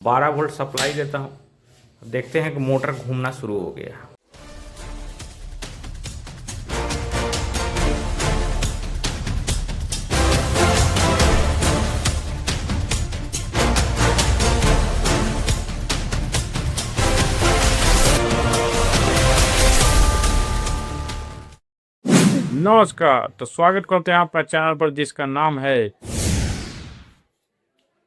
12 volt supply देता हूँ। देखते हैं कि मोटर घूमना शुरू हो गया। नमस्कार, तो स्वागत करते हैं आपका चैनल पर जिसका नाम है।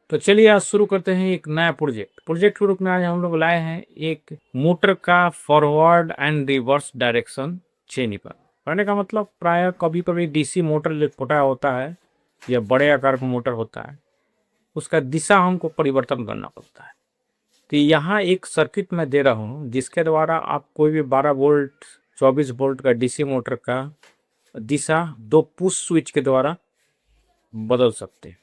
तो चलिए आज शुरू करते हैं एक नया प्रोजेक्ट के रूप में। आज हम लोग लाए हैं एक मोटर का forward and reverse direction changer. कहने का मतलब प्राय कभी कभी डीसी मोटर जो छोटा होता है या बड़े आकार का मोटर होता है, उसका दिशा हमको परिवर्तन करना पड़ता है। तो यहाँ एक सर्किट मैं दे रहा हूँ जिसके द्वारा आप कोई भी 12 वोल्ट 24 वोल्ट का डीसी मोटर का दिशा 2 पुश स्विच के द्वारा बदल सकते हैं।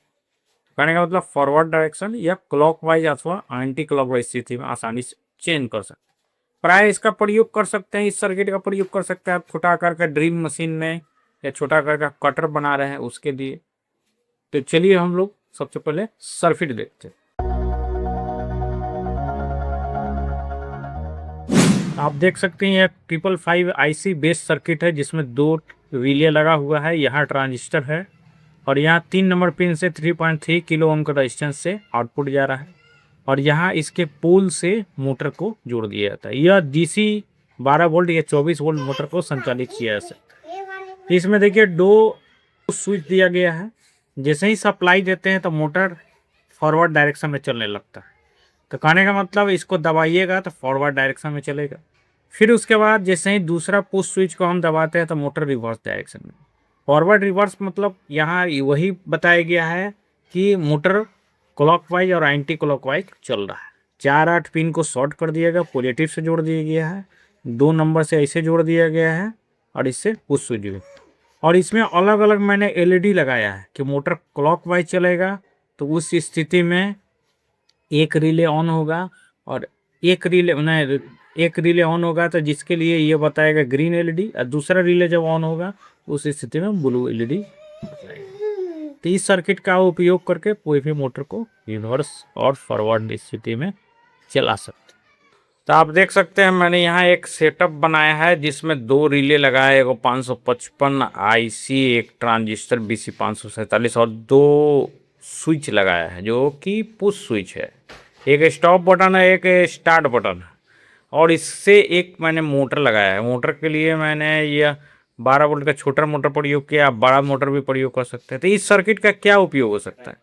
कहने का मतलब फॉरवर्ड डायरेक्शन या क्लॉकवाइज अथवा एंटी क्लॉकवाइज स्थिति में आसानी से चेंज कर सकते हैं। प्राय इसका प्रयोग कर सकते हैं, इस सर्किट का प्रयोग कर सकते हैं आप छोटा आकार का ड्रिल मशीन में या छोटा आकार का कटर बना रहे हैं उसके लिए। तो चलिए हम लोग सबसे पहले सर्किट देखते हैं। आप देख सकते हैं यह 555 IC बेस सर्किट है जिसमें 2 रिले लगा हुआ है। यहाँ ट्रांजिस्टर है और यहाँ 3 नंबर पिन से 3.3 किलो ओम का रेजिस्टेंस से आउटपुट जा रहा है और यहाँ इसके पोल से मोटर को जोड़ दिया जाता है। यह डीसी 12 वोल्ट या 24 वोल्ट मोटर को संचालित किया जा सकता है। इसमें देखिए 2 स्विच दिया गया है। जैसे ही सप्लाई देते हैं तो मोटर फॉरवर्ड डायरेक्शन में चलने लगता है। तो कहने का मतलब इसको दबाइएगा तो फॉरवर्ड डायरेक्शन में चलेगा। फिर उसके बाद जैसे ही दूसरा पुश स्विच को हम दबाते हैं तो मोटर रिवर्स डायरेक्शन में। फॉरवर्ड रिवर्स मतलब यहाँ वही बताया गया है कि मोटर क्लॉकवाइज और एंटी क्लॉकवाइज चल रहा है। 4-8 पिन को शॉर्ट कर दिया गया, पॉजिटिव से जोड़ दिया गया है, 2 नंबर से ऐसे जोड़ दिया गया है और इससे पुश स्विच भी। और इसमें अलग अलग मैंने LED लगाया है कि मोटर क्लॉकवाइज चलेगा तो उस स्थिति में एक रिले ऑन होगा और एक रिले ऑन होगा तो जिसके लिए ये बताएगा ग्रीन LED और दूसरा रिले जब ऑन होगा उस स्थिति में ब्लू LED बताएगा। तो इस सर्किट का उपयोग करके कोई भी मोटर को रिवर्स और फॉरवर्ड स्थिति में चला सकते। तो आप देख सकते हैं मैंने यहाँ एक सेटअप बनाया है जिसमें 2 रिले लगाए, एक 555 IC, एक ट्रांजिस्टर BC 547 और 2 स्विच लगाया है जो कि पुश स्विच है। एक स्टॉप बटन है, एक स्टार्ट बटन है और इससे एक मैंने मोटर लगाया है। मोटर के लिए मैंने यह 12 वोल्ट का छोटा मोटर प्रयोग किया। आप बड़ा मोटर भी प्रयोग कर सकते हैं। तो इस सर्किट का क्या उपयोग हो सकता है?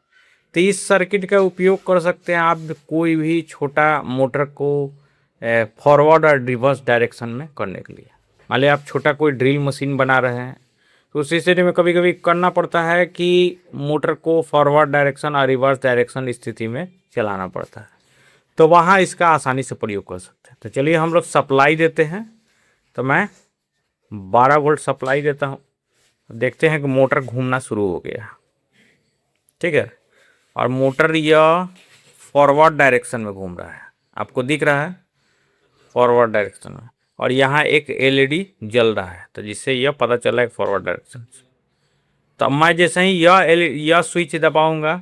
तो इस सर्किट का उपयोग कर सकते हैं आप कोई भी छोटा मोटर को फॉरवर्ड और रिवर्स डायरेक्शन में करने के लिए। मान लीजिए आप छोटा कोई ड्रिल मशीन बना रहे हैं तो उस स्थिति में कभी कभी करना पड़ता है कि मोटर को फॉरवर्ड डायरेक्शन और रिवर्स डायरेक्शन स्थिति में चलाना पड़ता है, तो वहाँ इसका आसानी से प्रयोग कर सकते हैं। तो चलिए हम लोग सप्लाई देते हैं। तो मैं 12 वोल्ट सप्लाई देता हूँ। देखते हैं कि मोटर घूमना शुरू हो गया। ठीक है, और मोटर यह फॉरवर्ड डायरेक्शन में घूम रहा है, आपको दिख रहा है फॉरवर्ड डायरेक्शन में। और यहाँ एक LED जल रहा है तो जिससे यह पता चला है फॉरवर्ड डायरेक्शन। तो मैं जैसे ही यह स्विच दबाऊंगा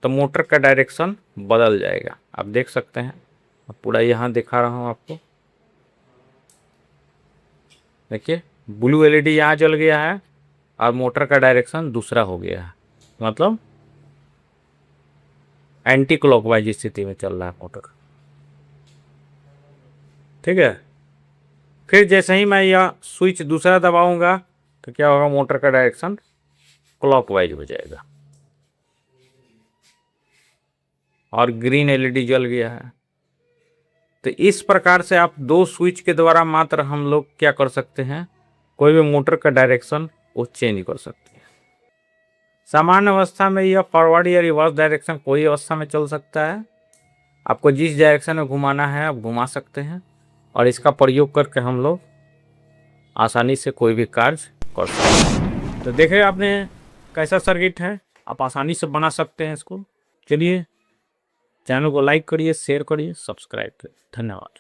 तो मोटर का डायरेक्शन बदल जाएगा। आप देख सकते हैं, पूरा यहाँ दिखा रहा हूँ आपको। देखिए ब्लू LED यहाँ जल गया है और मोटर का डायरेक्शन दूसरा हो गया है, मतलब एंटी क्लॉकवाइज स्थिति में चल रहा है मोटर। ठीक है, फिर जैसे ही मैं यह स्विच दूसरा दबाऊंगा तो क्या होगा, मोटर का डायरेक्शन क्लॉकवाइज हो जाएगा और ग्रीन LED जल गया है। तो इस प्रकार से आप 2 स्विच के द्वारा मात्र हम लोग क्या कर सकते हैं, कोई भी मोटर का डायरेक्शन वो चेंज कर सकते हैं। सामान्य अवस्था में यह फॉरवर्ड या रिवर्स डायरेक्शन कोई अवस्था में चल सकता है। आपको जिस डायरेक्शन में घुमाना है आप घुमा सकते हैं और इसका प्रयोग करके हम लोग आसानी से कोई भी कार्य कर सकते हैं। तो देखिए आपने कैसा सर्किट है, आप आसानी से बना सकते हैं इसको। चलिए चैनल को लाइक करिए, शेयर करिए, सब्सक्राइब करिए। धन्यवाद।